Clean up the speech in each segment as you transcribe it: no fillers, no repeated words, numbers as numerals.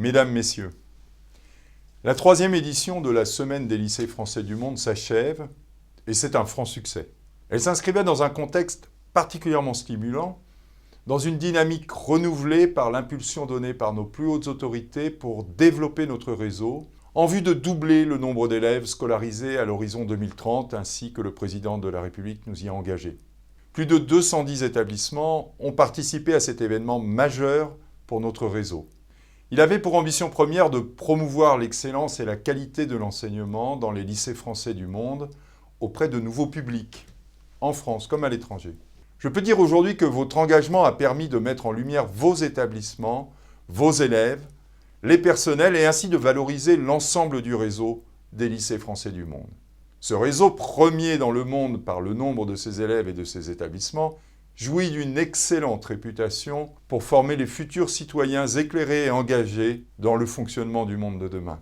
Mesdames, Messieurs, la 3e édition de la Semaine des lycées français du monde s'achève et c'est un franc succès. Elle s'inscrivait dans un contexte particulièrement stimulant, dans une dynamique renouvelée par l'impulsion donnée par nos plus hautes autorités pour développer notre réseau, en vue de doubler le nombre d'élèves scolarisés à l'horizon 2030, ainsi que le président de la République nous y a engagés. Plus de 210 établissements ont participé à cet événement majeur pour notre réseau. Il avait pour ambition première de promouvoir l'excellence et la qualité de l'enseignement dans les lycées français du monde auprès de nouveaux publics, en France comme à l'étranger. Je peux dire aujourd'hui que votre engagement a permis de mettre en lumière vos établissements, vos élèves, les personnels et ainsi de valoriser l'ensemble du réseau des lycées français du monde. Ce réseau, premier dans le monde par le nombre de ses élèves et de ses établissements, jouit d'une excellente réputation pour former les futurs citoyens éclairés et engagés dans le fonctionnement du monde de demain.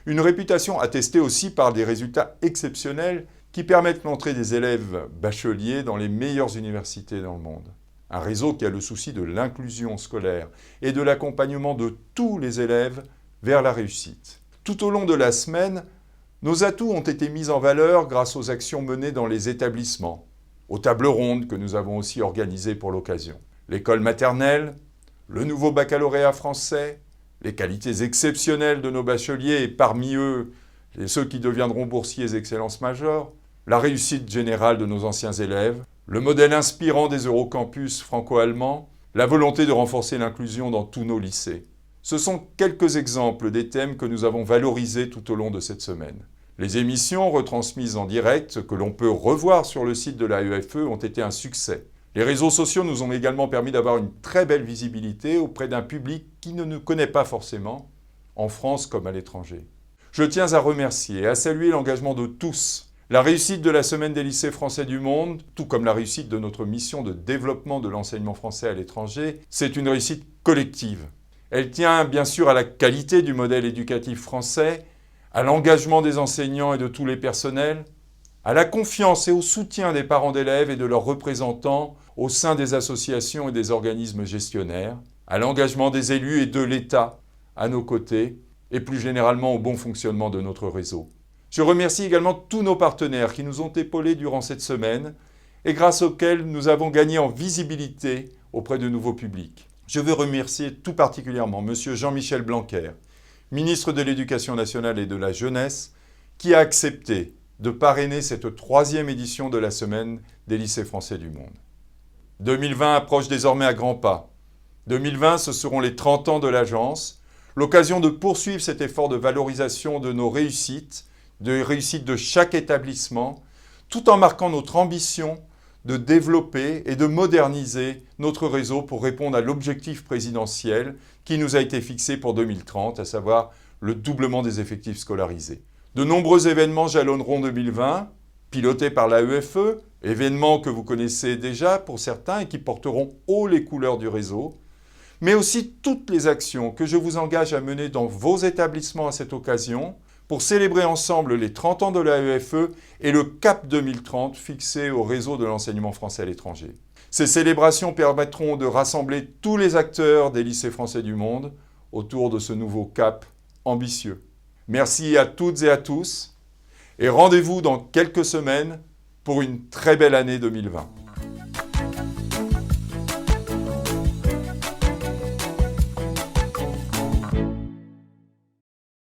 Une réputation attestée aussi par des résultats exceptionnels qui permettent l'entrée des élèves bacheliers dans les meilleures universités dans le monde. Un réseau qui a le souci de l'inclusion scolaire et de l'accompagnement de tous les élèves vers la réussite. Tout au long de la semaine, nos atouts ont été mis en valeur grâce aux actions menées dans les établissements, aux tables rondes que nous avons aussi organisées pour l'occasion. L'école maternelle, le nouveau baccalauréat français, les qualités exceptionnelles de nos bacheliers et parmi eux, ceux qui deviendront boursiers Excellence Majeure, la réussite générale de nos anciens élèves, le modèle inspirant des Eurocampus franco-allemands, la volonté de renforcer l'inclusion dans tous nos lycées. Ce sont quelques exemples des thèmes que nous avons valorisés tout au long de cette semaine. Les émissions retransmises en direct, que l'on peut revoir sur le site de l'AEFE, ont été un succès. Les réseaux sociaux nous ont également permis d'avoir une très belle visibilité auprès d'un public qui ne nous connaît pas forcément, en France comme à l'étranger. Je tiens à remercier et à saluer l'engagement de tous. La réussite de la Semaine des lycées français du monde, tout comme la réussite de notre mission de développement de l'enseignement français à l'étranger, c'est une réussite collective. Elle tient bien sûr à la qualité du modèle éducatif français, à l'engagement des enseignants et de tous les personnels, à la confiance et au soutien des parents d'élèves et de leurs représentants au sein des associations et des organismes gestionnaires, à l'engagement des élus et de l'État à nos côtés, et plus généralement au bon fonctionnement de notre réseau. Je remercie également tous nos partenaires qui nous ont épaulés durant cette semaine et grâce auxquels nous avons gagné en visibilité auprès de nouveaux publics. Je veux remercier tout particulièrement M. Jean-Michel Blanquer, ministre de l'Éducation nationale et de la jeunesse, qui a accepté de parrainer cette 3e édition de la Semaine des lycées français du monde. 2020 approche désormais à grands pas. 2020, ce seront les 30 ans de l'agence, l'occasion de poursuivre cet effort de valorisation de nos réussites, de réussites de chaque établissement, tout en marquant notre ambition de développer et de moderniser notre réseau pour répondre à l'objectif présidentiel qui nous a été fixé pour 2030, à savoir le doublement des effectifs scolarisés. De nombreux événements jalonneront 2020, pilotés par l'AEFE, événements que vous connaissez déjà pour certains et qui porteront haut les couleurs du réseau, mais aussi toutes les actions que je vous engage à mener dans vos établissements à cette occasion pour célébrer ensemble les 30 ans de l'AEFE et le CAP 2030 fixé au réseau de l'enseignement français à l'étranger. Ces célébrations permettront de rassembler tous les acteurs des lycées français du monde autour de ce nouveau CAP ambitieux. Merci à toutes et à tous et rendez-vous dans quelques semaines pour une très belle année 2020.